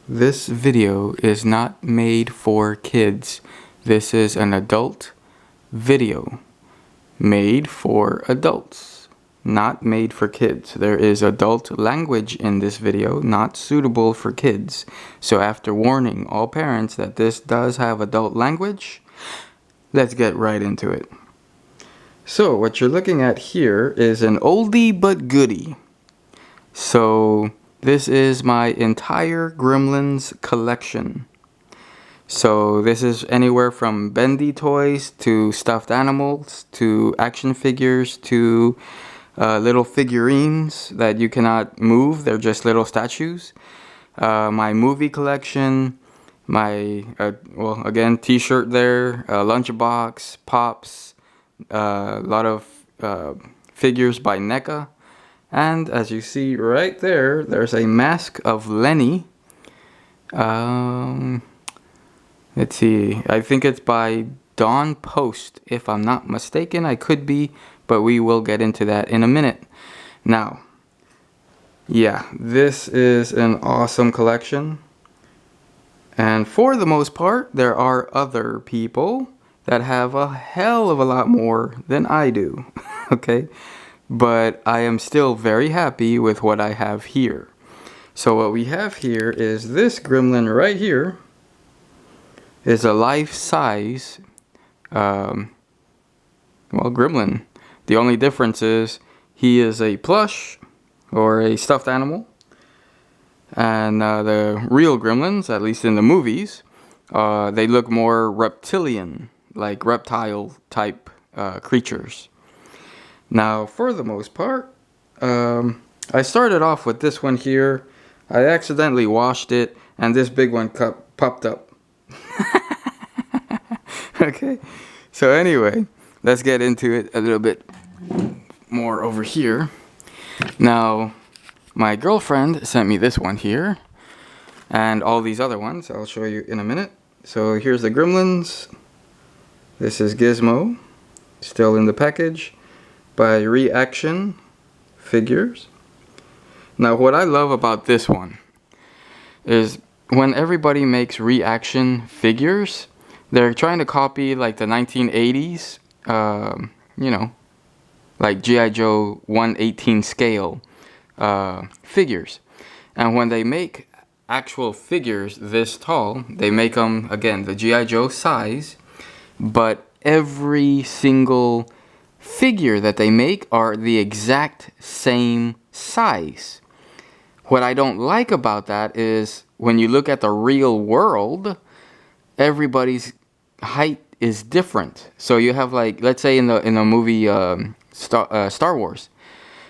This video is not made for kids. This is an adult video made for adults, not made for kids. There is adult language in this video, not suitable for kids. So after warning all parents that this does have adult language, let's get right into it. So what you're looking at here is an oldie but goodie. So this is my entire Gremlins collection. So this is anywhere from bendy toys to stuffed animals to action figures to little figurines that you cannot move. They're just little statues. My movie collection, my, well, again, t-shirt there, lunchbox, pops, a lot of figures by NECA. And as you see right there, there's a mask of Lenny. Let's see, I think it's by Dawn Post, if I'm not mistaken. I could be, but we will get into that in a minute. Now, yeah, this is an awesome collection. And for the most part, there are other people that have a hell of a lot more than I do, okay? But I am still very happy with what I have here. So what we have here is this gremlin right here is a life-size gremlin. The only difference is he is a plush or a stuffed animal, and the real gremlins, at least in the movies, they look more reptilian, like reptile type creatures. Now, for the most part, I started off with this one here. I accidentally washed it, and this big one popped up. Okay, so anyway, let's get into it a little bit more over here. Now, my girlfriend sent me this one here, and all these other ones I'll show you in a minute. So here's the Gremlins. This is Gizmo, still in the package, by Reaction Figures. Now what I love about this one is when everybody makes reaction figures, they're trying to copy like the 1980s, you know, like G.I. Joe 1/18 scale figures. And when they make actual figures this tall, they make them, again, the G.I. Joe size, but every single figure that they make are the exact same size. What I don't like about that is when you look at the real world, everybody's height is different. So you have, like, let's say in the movie Star Wars.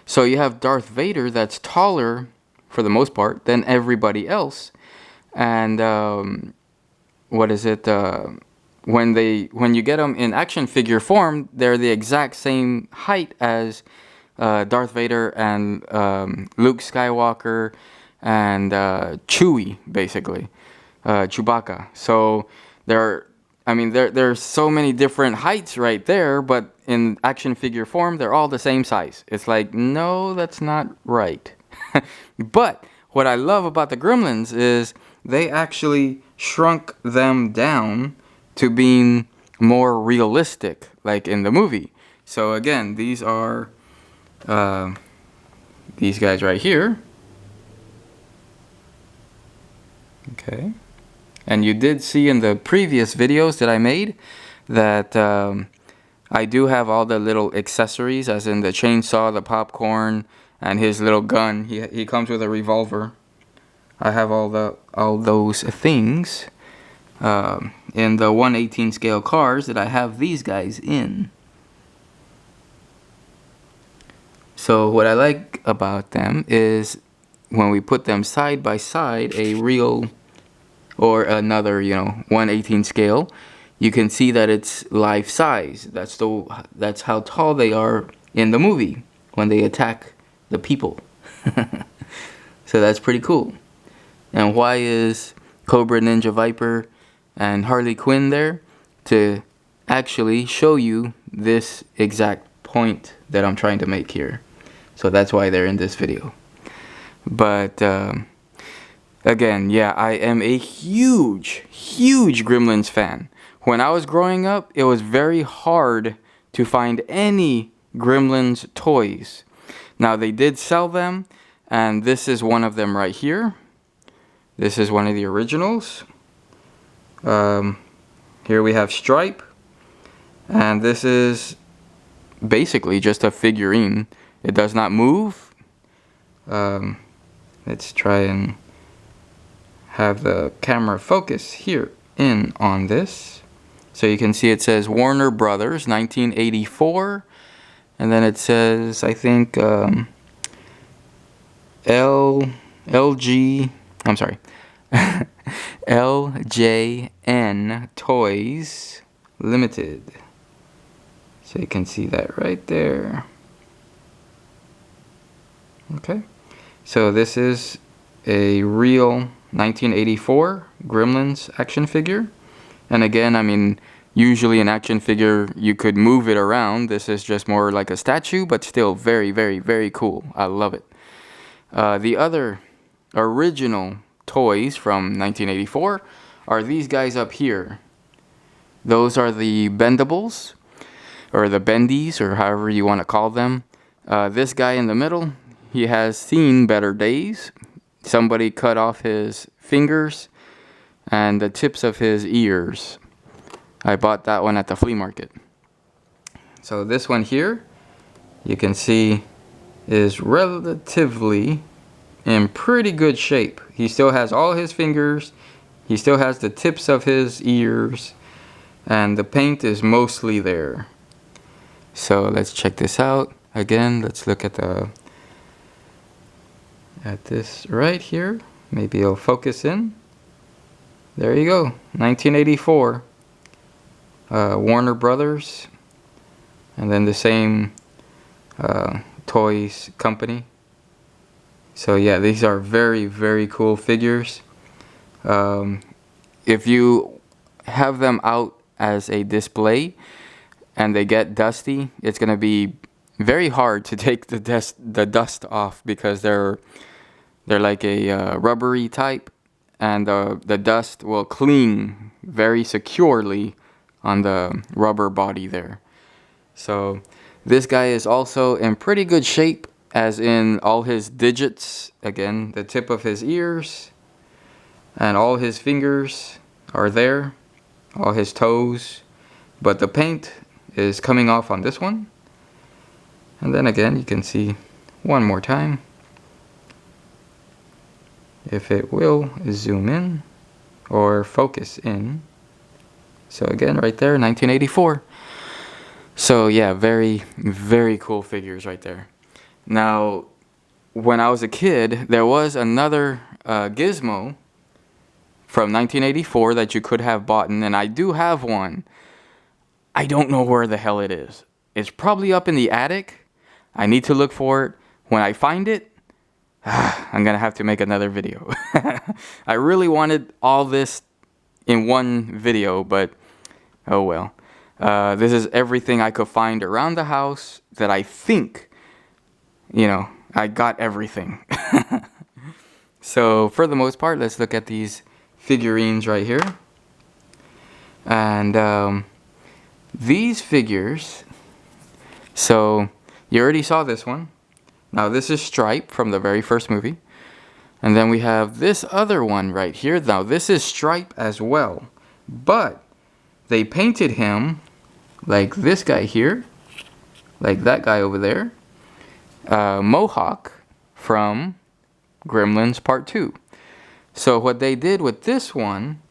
So you have Darth Vader that's taller for the most part than everybody else. And what is it? When you get them in action figure form, they're the exact same height as Darth Vader and Luke Skywalker and Chewie, basically, Chewbacca. So there's so many different heights right there, but in action figure form, they're all the same size. It's like, no, that's not right. But what I love about the Gremlins is they actually shrunk them down to being more realistic, like in the movie. So again, these are these guys right here. Okay. And you did see in the previous videos that I made that I do have all the little accessories, as in the chainsaw, the popcorn, and his little gun. He comes with a revolver. I have all those things in the 1/18 scale cars that I have these guys in. So what I like about them is when we put them side by side, a real or another, 1/18 scale, you can see that it's life size. That's how tall they are in the movie when they attack the people. So that's pretty cool. And why is Cobra, Ninja, Viper, and Harley Quinn there? To actually show you this exact point that I'm trying to make here. So that's why they're in this video. But Again, yeah, I am a huge Gremlins fan. When I was growing up, it was very hard to find any Gremlins toys. Now, they did sell them, and this is one of them right here. This is one of the originals. Here we have Stripe, and this is basically just a figurine. It does not move. Let's try and have the camera focus here in on this. So you can see it says Warner Brothers 1984, and then it says, I think, LG, I'm sorry, LJN Toys Limited. So you can see that right there. Okay, so this is a real 1984 Gremlins action figure. And again, I mean, usually an action figure, you could move it around. This is just more like a statue, but still very, very, very cool. I love it. The other original toys from 1984 are these guys up here. Those are the Bendables, or the Bendies, or however you want to call them. This guy in the middle, he has seen better days. Somebody cut off his fingers and the tips of his ears. I bought that one at the flea market. So this one here, you can see, is relatively in pretty good shape. He still has all his fingers, he still has the tips of his ears, and the paint is mostly there. So let's check this out. Again, let's look at this right here. Maybe it'll focus in. There you go, 1984. Warner Brothers, and then the same toys company. So yeah, these are very, very cool figures. If you have them out as a display and they get dusty, it's gonna be very hard to take the dust off, because they're like a rubbery type, and the dust will cling very securely on the rubber body there. So this guy is also in pretty good shape, as in all his digits, again, the tip of his ears, and all his fingers are there, all his toes, but the paint is coming off on this one. And then again, you can see one more time, if it will zoom in or focus in. So again, right there, 1984. So yeah, very, very cool figures right there. Now, when I was a kid, there was another Gizmo from 1984 that you could have bought, and I do have one. I don't know where the hell it is. It's probably up in the attic. I need to look for it. When I find it, I'm gonna have to make another video. I really wanted all this in one video, but oh well. This is everything I could find around the house that I think, you know, I got everything. So for the most part, let's look at these figurines right here. And these figures, so you already saw this one. Now this is Stripe from the very first movie. And then we have this other one right here. Now this is Stripe as well, but they painted him like this guy here, like that guy over there, Mohawk from Gremlins Part 2. So what they did with this one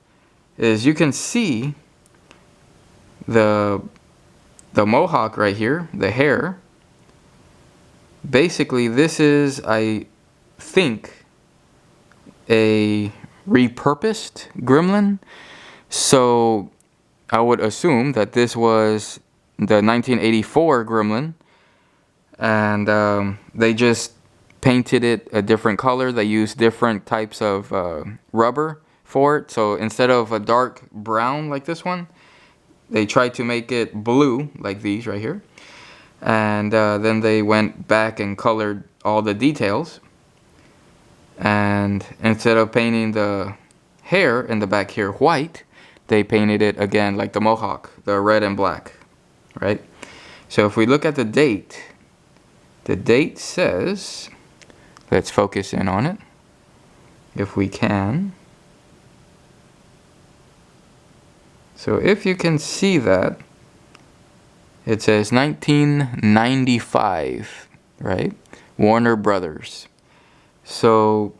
is, you can see the Mohawk right here, the hair. Basically, this is, I think, a repurposed Gremlin. So I would assume that this was the 1984 Gremlin, and they just painted it a different color. They used different types of rubber for it. So instead of a dark brown like this one, they tried to make it blue like these right here. And then they went back and colored all the details. And instead of painting the hair in the back here white, they painted it again like the mohawk, the red and black, right? So if we look at the date says, let's focus in on it if we can. So if you can see that, it says 1995, right? Warner Brothers. So,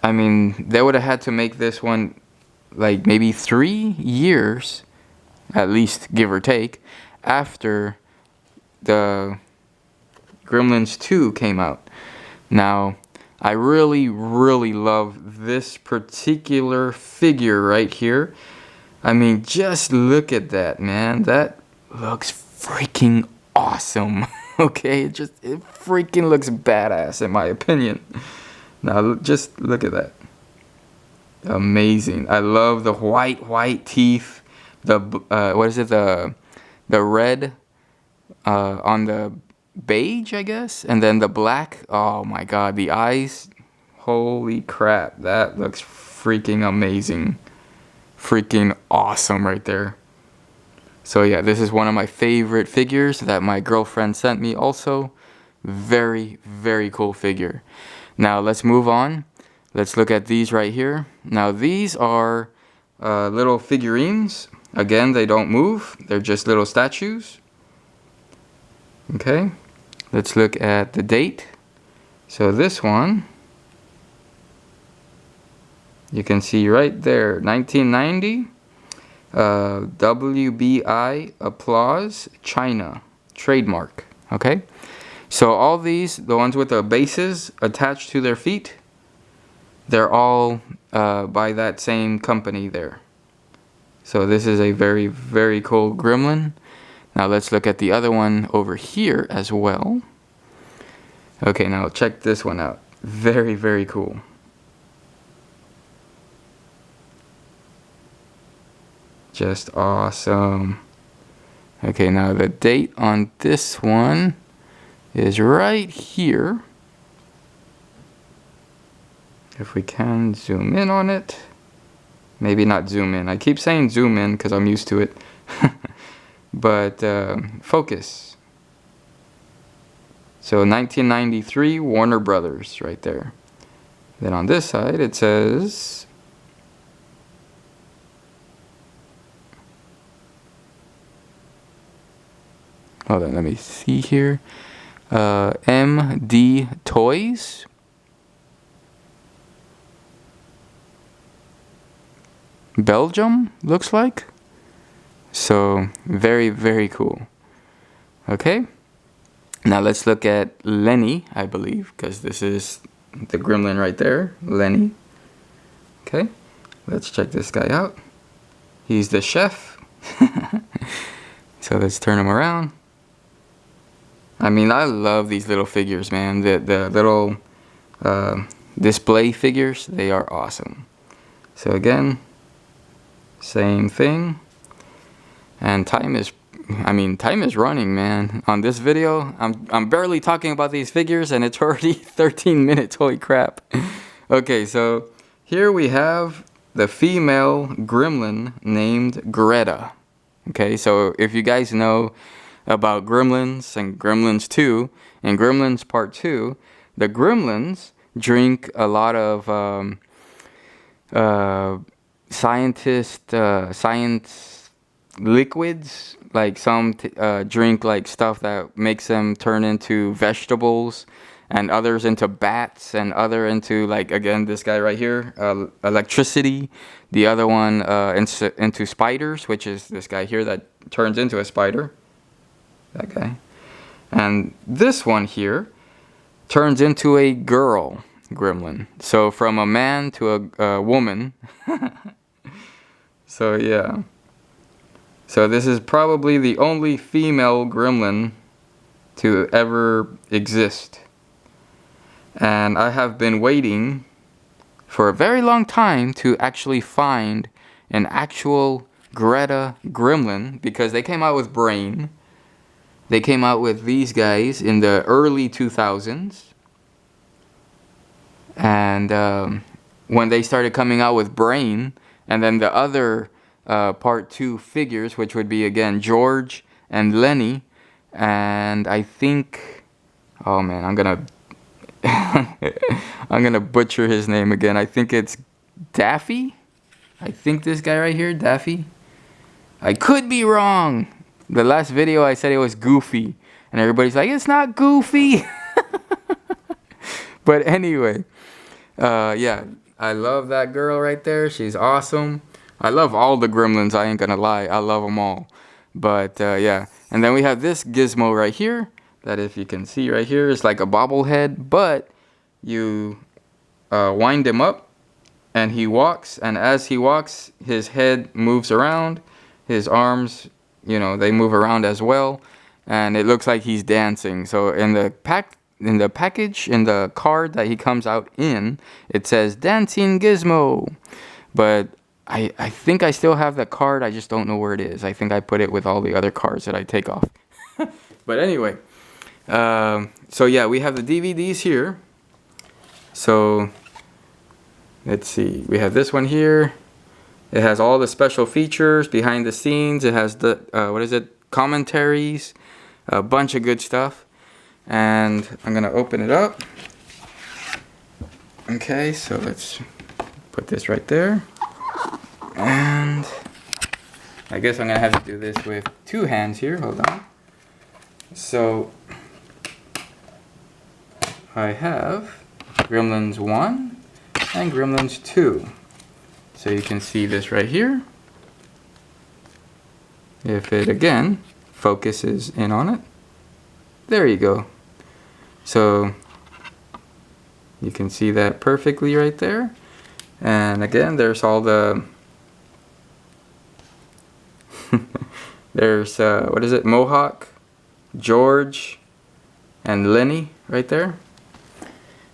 I mean, they would have had to make this one like maybe 3 years, at least, give or take, after the Gremlins 2 came out. Now, I really love this particular figure right here. I mean, just look at that, man. That looks freaking awesome. Okay, it freaking looks badass in my opinion. Now, just look at that. Amazing. I love the white teeth. The what is it? The red on the beige, I guess, and then the black. Oh my god, the eyes. Holy crap, that looks freaking amazing. Freaking awesome right there. So yeah, this is one of my favorite figures that my girlfriend sent me also. Very cool figure. Now let's move on. Let's look at these right here. Now these are little figurines. Again, they don't move. They're just little statues. Okay, let's look at the date. So this one, you can see right there, 1990. WBI Applause China trademark. Okay, so all these, the ones with the bases attached to their feet, they're all by that same company there. So this is a very cool gremlin. Now let's look at the other one over here as well. Okay, now check this one out. Very cool. Just awesome. Okay, now the date on this one is right here. If we can zoom in on it. Maybe not zoom in. I keep saying zoom in because I'm used to it. But focus. So 1993 Warner Brothers right there. Then on this side it says hold on, let me see here. MD Toys. Belgium, looks like. So, very cool. Okay. Now let's look at Lenny, I believe, because this is the gremlin right there. Lenny. Okay. Let's check this guy out. He's the chef. So let's turn him around. I mean, I love these little figures, man. The little display figures, they are awesome. So again, same thing. And time is running, man. On this video, I'm barely talking about these figures and it's already 13 minutes. Holy crap. Okay, so here we have the female gremlin named Greta. Okay, so if you guys know about Gremlins and Gremlins 2 and Gremlins Part 2, the Gremlins drink a lot of science liquids. Like some drink like stuff that makes them turn into vegetables, and others into bats, and other into, like, again, this guy right here, electricity. The other one into spiders, which is this guy here that turns into a spider. That guy. And this one here turns into a girl gremlin. So from a man to a woman. So yeah. So this is probably the only female gremlin to ever exist. And I have been waiting for a very long time to actually find an actual Greta gremlin, because they came out with Brain. They came out with these guys in the early 2000s. And when they started coming out with Brain, and then the other part 2 figures, which would be again George and Lenny, and I think, oh man, I'm gonna I'm gonna butcher his name again. I think it's Daffy. I think this guy right here, Daffy. I could be wrong. The last video I said it was Goofy, and everybody's like, it's not Goofy. But anyway, yeah, I love that girl right there. She's awesome. I love all the Gremlins, I ain't gonna lie. I love them all. But yeah, and then we have this gizmo right here, that if you can see right here, is like a bobblehead, but you wind him up and he walks, and as he walks, his head moves around, his arms, you know, they move around as well, and it looks like he's dancing. So in the package, in the card that he comes out in, it says Dancing Gizmo. But I think I still have the card, I just don't know where it is. I think I put it with all the other cards that I take off. But anyway, so yeah, we have the DVDs here. So let's see, we have this one here. It has all the special features, behind the scenes. It has the, what is it, commentaries, a bunch of good stuff. And I'm gonna open it up. Okay, so let's put this right there. And I guess I'm gonna have to do this with 2 hands here, hold on. So I have Gremlins 1 and Gremlins 2. So you can see this right here. If it again focuses in on it. There you go. So you can see that perfectly right there. And again, there's all the there's what is it, Mohawk, George, and Lenny right there.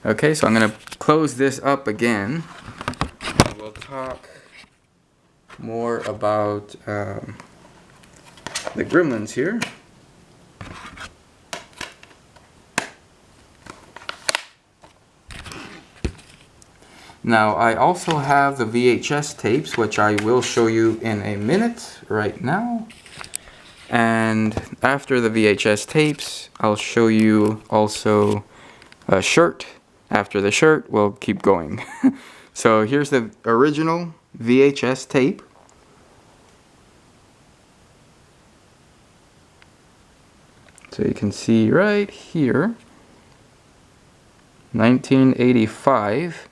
Okay, so I'm gonna close this up again. We'll talk more about the Gremlins here. Now I also have the VHS tapes, which I will show you in a minute right now. And after the VHS tapes, I'll show you also a shirt. After the shirt, we'll keep going. So here's the original VHS tape. So you can see right here, 1985.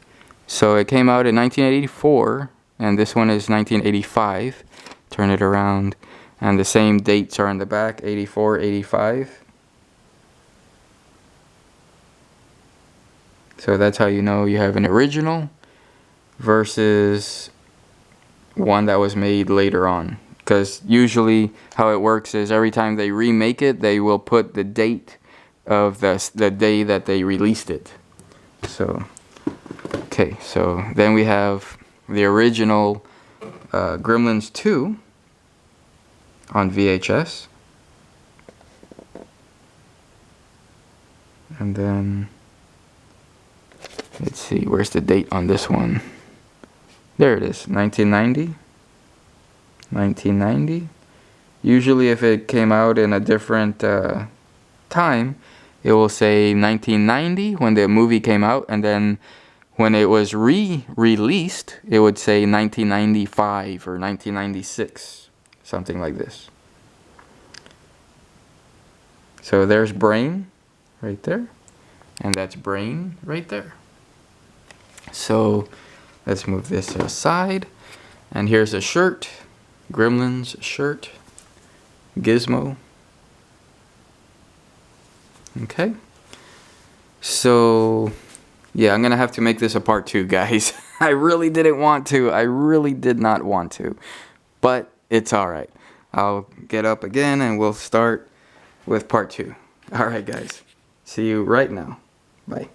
So it came out in 1984, and this one is 1985. Turn it around, and the same dates are on the back, 84, 85. So that's how you know you have an original versus one that was made later on. Because usually how it works is every time they remake it, they will put the date of the day that they released it. So, okay, so then we have the original Gremlins 2 on VHS. And then, let's see, where's the date on this one? There it is, 1990. 1990. Usually if it came out in a different time, it will say 1990 when the movie came out, and then when it was re-released, it would say 1995 or 1996, something like this. So there's Brain right there, and that's Brain right there. So let's move this aside, and here's a shirt. Gremlins shirt, Gizmo. Okay, so yeah, I'm gonna have to make this a part 2, guys. I really didn't want to. I really did not want to, but it's all right. I'll get up again and we'll start with part 2. All right, guys. See you right now. Bye.